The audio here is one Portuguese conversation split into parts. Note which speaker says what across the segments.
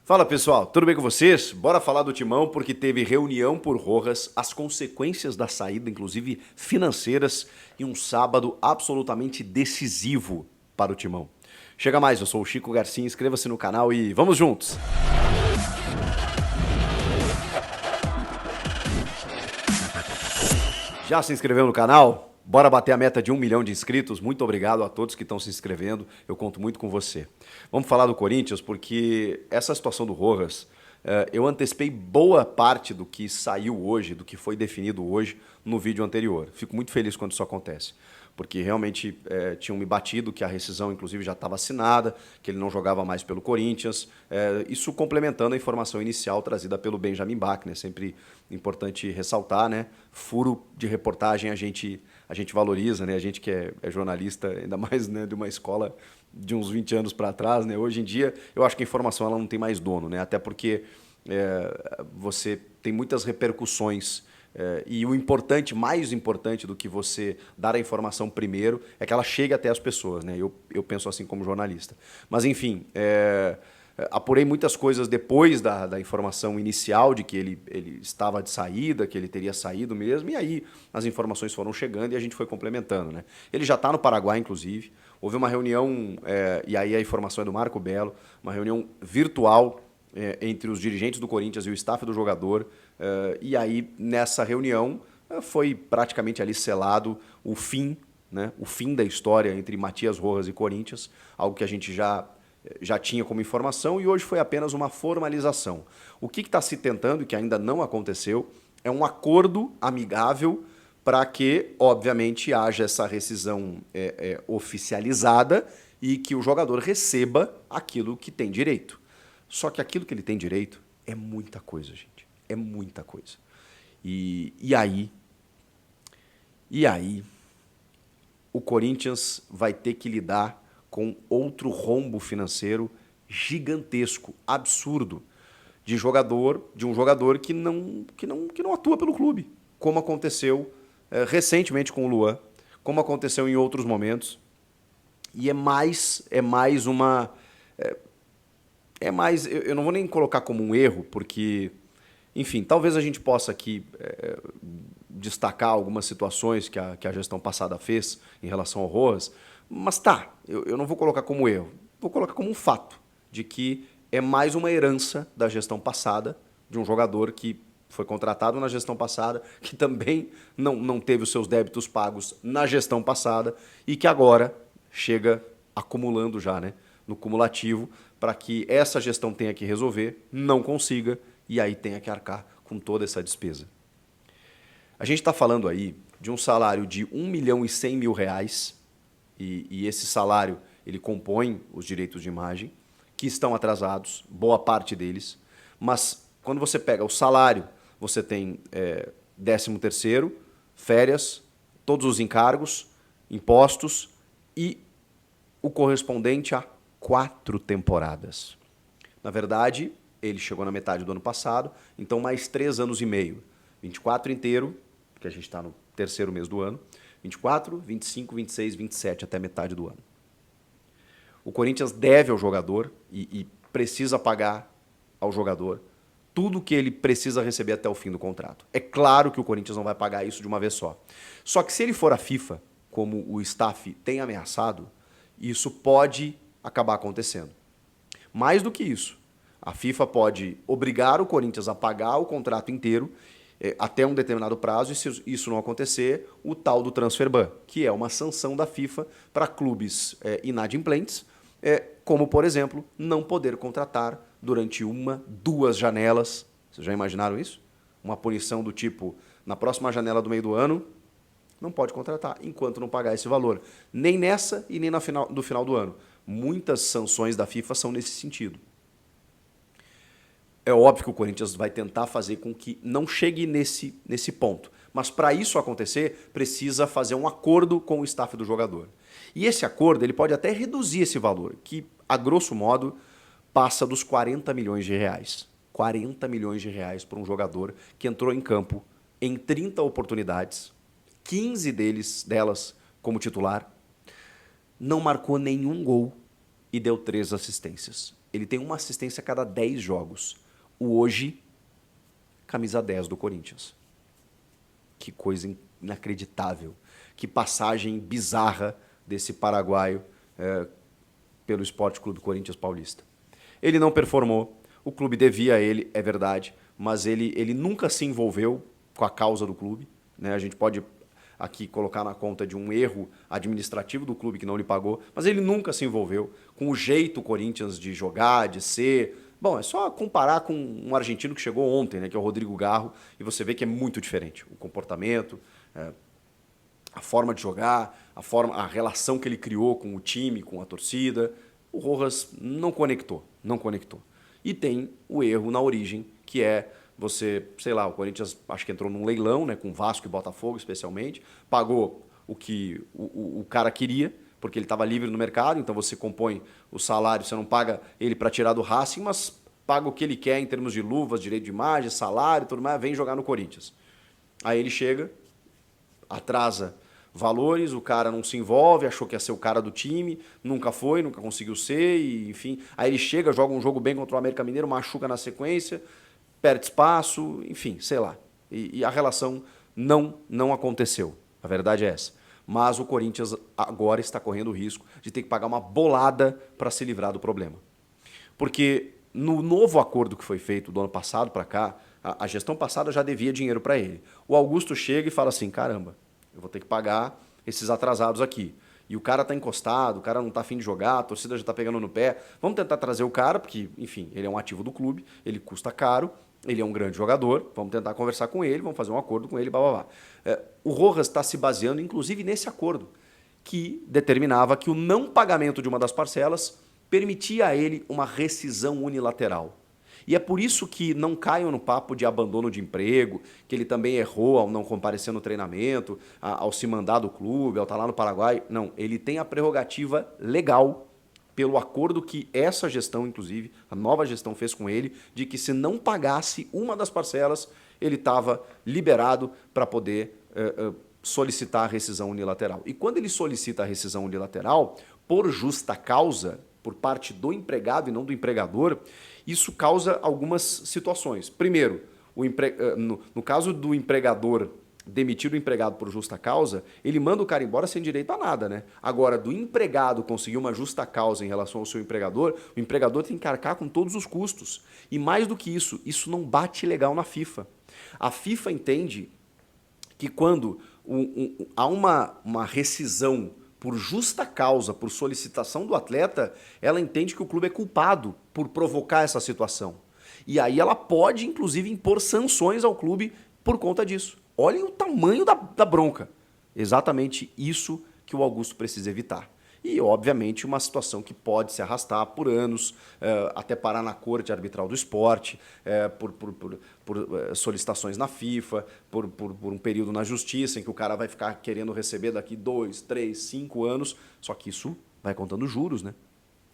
Speaker 1: Fala pessoal, tudo bem com vocês? Bora falar do Timão porque teve reunião por Rojas, as consequências da saída, inclusive financeiras, e um sábado absolutamente decisivo para o Timão. Chega mais, eu sou o Chico Garcia, inscreva-se no canal e vamos juntos! Já se inscreveu no canal? Bora bater a meta de 1 milhão de inscritos? Muito obrigado a todos que estão se inscrevendo, eu conto muito com você. Vamos falar do Corinthians porque essa situação do Rojas, eu antecipei boa parte do que saiu hoje, do que foi definido hoje no vídeo anterior. Fico muito feliz quando isso acontece, porque realmente tinham me batido que a rescisão inclusive já estava assinada, que ele não jogava mais pelo Corinthians, isso complementando a informação inicial trazida pelo Benjamin Bach, né? Sempre importante ressaltar, né? Furo de reportagem a gente valoriza, né? A gente que é jornalista, ainda mais, né, de uma escola de uns 20 anos para trás, né? Hoje em dia, eu acho que a informação ela não tem mais dono, né? Até porque você tem muitas repercussões e o importante, mais importante do que você dar a informação primeiro, é que ela chegue até as pessoas, né? Eu penso assim como jornalista. Mas, enfim, apurei muitas coisas depois da informação inicial de que ele estava de saída, que ele teria saído mesmo, e aí as informações foram chegando e a gente foi complementando, né? Ele já está no Paraguai, inclusive. Houve uma reunião, e aí a informação é do Marco Belo, uma reunião virtual entre os dirigentes do Corinthians e o staff do jogador, e aí nessa reunião foi praticamente ali selado o fim, né, o fim da história entre Matias Rojas e Corinthians, algo que a gente já tinha como informação e hoje foi apenas uma formalização. O que está se tentando e que ainda não aconteceu é um acordo amigável para que, obviamente, haja essa rescisão oficializada e que o jogador receba aquilo que tem direito. Só que aquilo que ele tem direito é muita coisa, gente. É muita coisa. E aí, o Corinthians vai ter que lidar com outro rombo financeiro gigantesco, absurdo, de um jogador que não atua pelo clube, como aconteceu recentemente com o Luan, como aconteceu em outros momentos. E eu não vou nem colocar como um erro, porque, enfim, talvez a gente possa aqui destacar algumas situações que a gestão passada fez em relação ao Rojas, mas eu não vou colocar como erro, vou colocar como um fato de que é mais uma herança da gestão passada, de um jogador que foi contratado na gestão passada, que também não teve os seus débitos pagos na gestão passada e que agora chega acumulando já, né, no cumulativo, para que essa gestão tenha que resolver, não consiga, e aí tenha que arcar com toda essa despesa. A gente está falando aí de um salário de R$ 1.100.000, e esse salário ele compõe os direitos de imagem, que estão atrasados, boa parte deles, mas quando você pega o salário, você tem 13º, férias, todos os encargos, impostos e o correspondente a 4 temporadas. Na verdade, ele chegou na metade do ano passado, então mais 3 anos e meio. 24 inteiro, porque a gente está no 3º mês do ano, 24, 25, 26, 27 até metade do ano. O Corinthians deve ao jogador e precisa pagar ao jogador tudo que ele precisa receber até o fim do contrato. É claro que o Corinthians não vai pagar isso de uma vez só. Só que se ele for à FIFA, como o staff tem ameaçado, isso pode acabar acontecendo. Mais do que isso, a FIFA pode obrigar o Corinthians a pagar o contrato inteiro até um determinado prazo, e se isso não acontecer, o tal do transfer ban, que é uma sanção da FIFA para clubes inadimplentes, como, por exemplo, não poder contratar durante 1, 2 janelas. Vocês já imaginaram isso? Uma punição do tipo, na próxima janela do meio do ano, não pode contratar enquanto não pagar esse valor. Nem nessa e nem no final do ano. Muitas sanções da FIFA são nesse sentido. É óbvio que o Corinthians vai tentar fazer com que não chegue nesse ponto. Mas para isso acontecer, precisa fazer um acordo com o staff do jogador. E esse acordo ele pode até reduzir esse valor, que, a grosso modo, passa dos R$ 40 milhões. R$ 40 milhões para um jogador que entrou em campo em 30 oportunidades, 15 delas como titular, não marcou nenhum gol e deu 3 assistências. Ele tem uma assistência a cada 10 jogos. O hoje, camisa 10 do Corinthians. Que coisa inacreditável. Que passagem bizarra desse paraguaio pelo Esporte Clube Corinthians Paulista. Ele não performou, o clube devia a ele, é verdade, mas ele nunca se envolveu com a causa do clube. Né? A gente pode aqui colocar na conta de um erro administrativo do clube que não lhe pagou, mas ele nunca se envolveu com o jeito Corinthians de jogar, de ser. Bom, é só comparar com um argentino que chegou ontem, né, que é o Rodrigo Garro, e você vê que é muito diferente. O comportamento, a forma de jogar, a relação que ele criou com o time, com a torcida. O Rojas não conectou, não conectou. E tem o erro na origem, que é você, sei lá, o Corinthians acho que entrou num leilão, né, com Vasco e Botafogo especialmente, pagou o que o cara queria, porque ele estava livre no mercado, então você compõe o salário, você não paga ele para tirar do Racing, mas paga o que ele quer em termos de luvas, direito de imagem, salário, tudo mais, vem jogar no Corinthians. Aí ele chega, atrasa valores, o cara não se envolve, achou que ia ser o cara do time, nunca foi, nunca conseguiu ser, e, enfim. Aí ele chega, joga um jogo bem contra o América Mineiro, machuca na sequência, perde espaço, enfim, sei lá. E a relação não aconteceu. A verdade é essa. Mas o Corinthians agora está correndo o risco de ter que pagar uma bolada para se livrar do problema. Porque no novo acordo que foi feito do ano passado para cá, a gestão passada já devia dinheiro para ele. O Augusto chega e fala assim, caramba, eu vou ter que pagar esses atrasados aqui. E o cara tá encostado, o cara não tá afim de jogar, a torcida já tá pegando no pé. Vamos tentar trazer o cara, porque, enfim, ele é um ativo do clube, ele custa caro, ele é um grande jogador, vamos tentar conversar com ele, vamos fazer um acordo com ele, blá, blá, blá. O Rojas está se baseando, inclusive, nesse acordo, que determinava que o não pagamento de uma das parcelas permitia a ele uma rescisão unilateral. E é por isso que não caiam no papo de abandono de emprego, que ele também errou ao não comparecer no treinamento, ao se mandar do clube, ao estar lá no Paraguai. Não, ele tem a prerrogativa legal, pelo acordo que essa gestão, inclusive, a nova gestão fez com ele, de que se não pagasse uma das parcelas, ele estava liberado para poder solicitar a rescisão unilateral. E quando ele solicita a rescisão unilateral, por justa causa, por parte do empregado e não do empregador, isso causa algumas situações. Primeiro, no caso do empregador demitir o empregado por justa causa, ele manda o cara embora sem direito a nada, né? Agora, do empregado conseguir uma justa causa em relação ao seu empregador, o empregador tem que arcar com todos os custos. E mais do que isso não bate legal na FIFA. A FIFA entende que quando há uma rescisão por justa causa, por solicitação do atleta, ela entende que o clube é culpado por provocar essa situação. E aí ela pode, inclusive, impor sanções ao clube por conta disso. Olhem o tamanho da bronca. Exatamente isso que o Augusto precisa evitar. E, obviamente, uma situação que pode se arrastar por anos, até parar na Corte Arbitral do Esporte, por solicitações na FIFA, por um período na Justiça, em que o cara vai ficar querendo receber daqui 2, 3, 5 anos. Só que isso vai contando juros, né?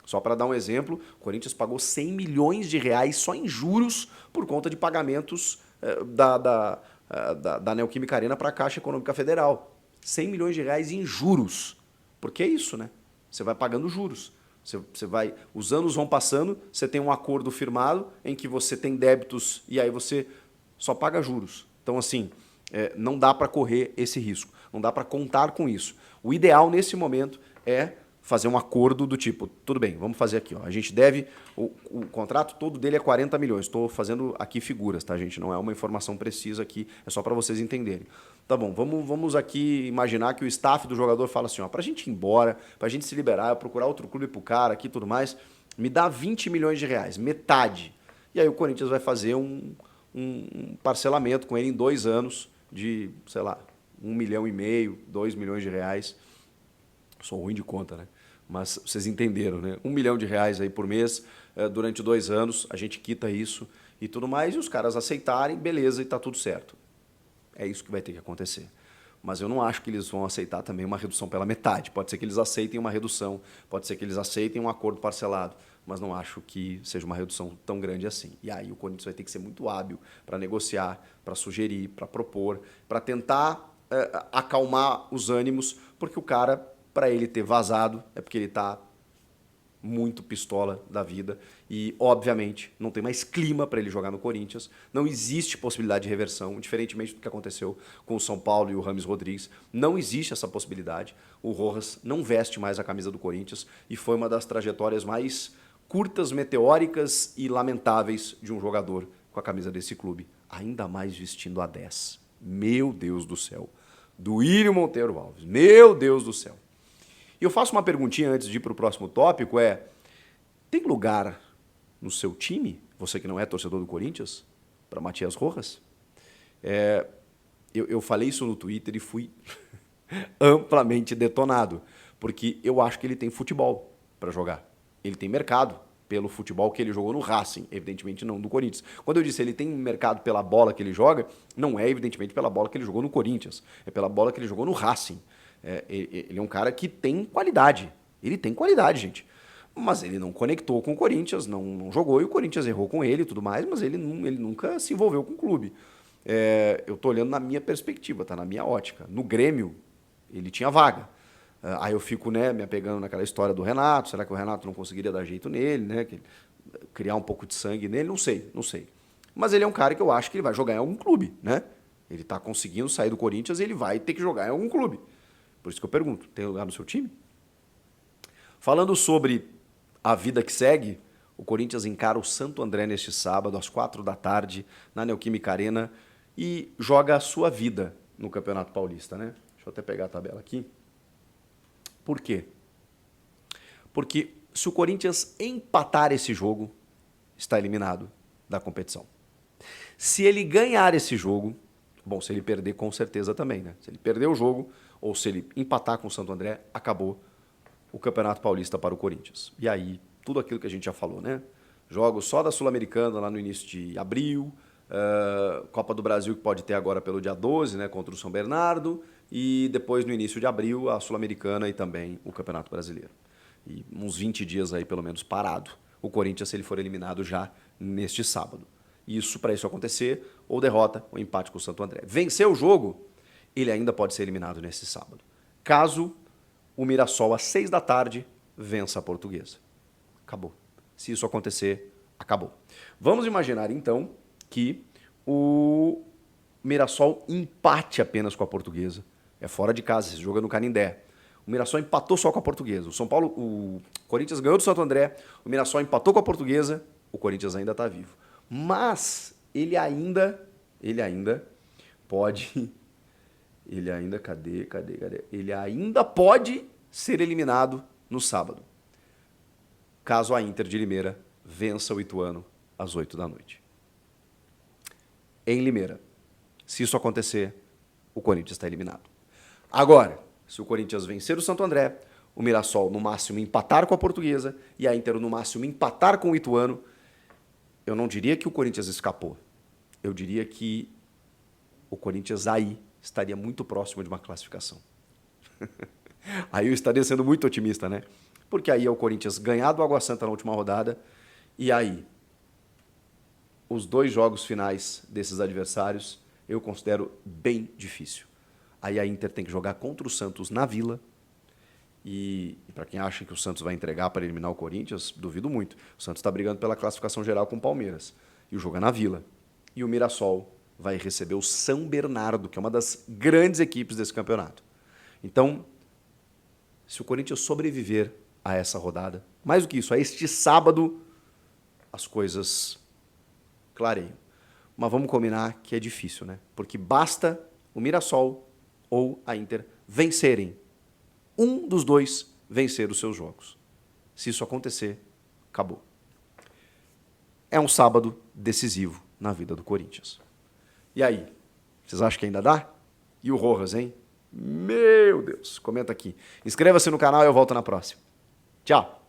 Speaker 1: Só para dar um exemplo, o Corinthians pagou 100 milhões de reais só em juros por conta de pagamentos da Neoquímica Arena para a Caixa Econômica Federal. 100 milhões de reais em juros. Porque é isso, né? Você vai pagando juros. Os anos vão passando, você tem um acordo firmado em que você tem débitos e aí você só paga juros. Então, assim, não dá para correr esse risco. Não dá para contar com isso. O ideal nesse momento é fazer um acordo do tipo, tudo bem, vamos fazer aqui, ó. A gente deve, o contrato todo dele é 40 milhões. Estou fazendo aqui figuras, tá, gente? Não é uma informação precisa aqui, é só para vocês entenderem. Tá bom, vamos aqui imaginar que o staff do jogador fala assim, ó, pra gente ir embora, pra gente se liberar, eu procurar outro clube pro cara aqui e tudo mais, me dá 20 milhões de reais, metade. E aí o Corinthians vai fazer um parcelamento com ele em 2 anos de, sei lá, 1,5 milhão, 2 milhões de reais. Sou ruim de conta, né? Mas vocês entenderam, né? 1 milhão de reais aí por mês, durante 2 anos, a gente quita isso e tudo mais, e os caras aceitarem, beleza, e tá tudo certo. É isso que vai ter que acontecer. Mas eu não acho que eles vão aceitar também uma redução pela metade. Pode ser que eles aceitem uma redução, pode ser que eles aceitem um acordo parcelado, mas não acho que seja uma redução tão grande assim. E aí o Corinthians vai ter que ser muito hábil para negociar, para sugerir, para propor, para tentar acalmar os ânimos, porque o cara, para ele ter vazado, é porque ele está muito pistola da vida e, obviamente, não tem mais clima para ele jogar no Corinthians. Não existe possibilidade de reversão, diferentemente do que aconteceu com o São Paulo e o Rames Rodrigues. Não existe essa possibilidade. O Rojas não veste mais a camisa do Corinthians e foi uma das trajetórias mais curtas, meteóricas e lamentáveis de um jogador com a camisa desse clube. Ainda mais vestindo a 10. Meu Deus do céu. Duílio Monteiro Alves. Meu Deus do céu. E eu faço uma perguntinha antes de ir para o próximo tópico, tem lugar no seu time, você que não é torcedor do Corinthians, para Matias Rojas? Eu falei isso no Twitter e fui amplamente detonado, porque eu acho que ele tem futebol para jogar. Ele tem mercado pelo futebol que ele jogou no Racing, evidentemente não do Corinthians. Quando eu disse ele tem mercado pela bola que ele joga, não é evidentemente pela bola que ele jogou no Corinthians, é pela bola que ele jogou no Racing. Ele é um cara que tem qualidade. Ele tem qualidade, gente. Mas ele não conectou com o Corinthians, não jogou, e o Corinthians errou com ele e tudo mais, mas ele nunca se envolveu com o clube. Eu estou olhando na minha perspectiva, tá? Na minha ótica. No Grêmio, ele tinha vaga. Aí eu fico, né, me apegando naquela história do Renato. Será que o Renato não conseguiria dar jeito nele, né? Criar um pouco de sangue nele? Não sei. Mas ele é um cara que eu acho que ele vai jogar em algum clube, né? Ele está conseguindo sair do Corinthians e ele vai ter que jogar em algum clube. Por isso que eu pergunto, tem lugar no seu time? Falando sobre a vida que segue, o Corinthians encara o Santo André neste sábado, às 4 da tarde, na Neoquímica Arena, e joga a sua vida no Campeonato Paulista, né? Deixa eu até pegar a tabela aqui. Por quê? Porque se o Corinthians empatar esse jogo, está eliminado da competição. Se ele ganhar esse jogo, bom, se ele perder, com certeza também, né? Se ele perder o jogo, ou se ele empatar com o Santo André, acabou o Campeonato Paulista para o Corinthians. E aí, tudo aquilo que a gente já falou, né? Jogos só da Sul-Americana lá no início de abril, Copa do Brasil que pode ter agora pelo dia 12, né, contra o São Bernardo, e depois no início de abril a Sul-Americana e também o Campeonato Brasileiro. E uns 20 dias aí pelo menos parado. O Corinthians, se ele for eliminado já neste sábado. Isso, para isso acontecer, ou derrota, ou empate com o Santo André. Vencer o jogo, ele ainda pode ser eliminado nesse sábado. Caso o Mirassol, às 6 da tarde, vença a Portuguesa. Acabou. Se isso acontecer, acabou. Vamos imaginar, então, que o Mirassol empate apenas com a Portuguesa. É fora de casa, esse jogo é no Canindé. O Mirassol empatou só com a Portuguesa. O Corinthians ganhou do Santo André, o Mirassol empatou com a Portuguesa, o Corinthians ainda está vivo. Mas ele ainda pode... Ele ainda pode ser eliminado no sábado, caso a Inter de Limeira vença o Ituano às 8 da noite. Em Limeira. Se isso acontecer, o Corinthians está eliminado. Agora, se o Corinthians vencer o Santo André, o Mirassol no máximo empatar com a Portuguesa e a Inter no máximo empatar com o Ituano, eu não diria que o Corinthians escapou. Eu diria que o Corinthians aí estaria muito próximo de uma classificação. Aí eu estaria sendo muito otimista, né? Porque aí é o Corinthians ganhar do Água Santa na última rodada e aí os 2 jogos finais desses adversários eu considero bem difícil. Aí a Inter tem que jogar contra o Santos na Vila e para quem acha que o Santos vai entregar para eliminar o Corinthians, duvido muito. O Santos está brigando pela classificação geral com o Palmeiras e o jogo é na Vila. E o Mirassol vai receber o São Bernardo, que é uma das grandes equipes desse campeonato. Então, se o Corinthians sobreviver a essa rodada, mais do que isso, a este sábado, as coisas clareiam. Mas vamos combinar que é difícil, né? Porque basta o Mirassol ou a Inter vencerem. Um dos 2 vencer os seus jogos. Se isso acontecer, acabou. É um sábado decisivo na vida do Corinthians. E aí, vocês acham que ainda dá? E o Rojas, hein? Meu Deus, comenta aqui. Inscreva-se no canal e eu volto na próxima. Tchau!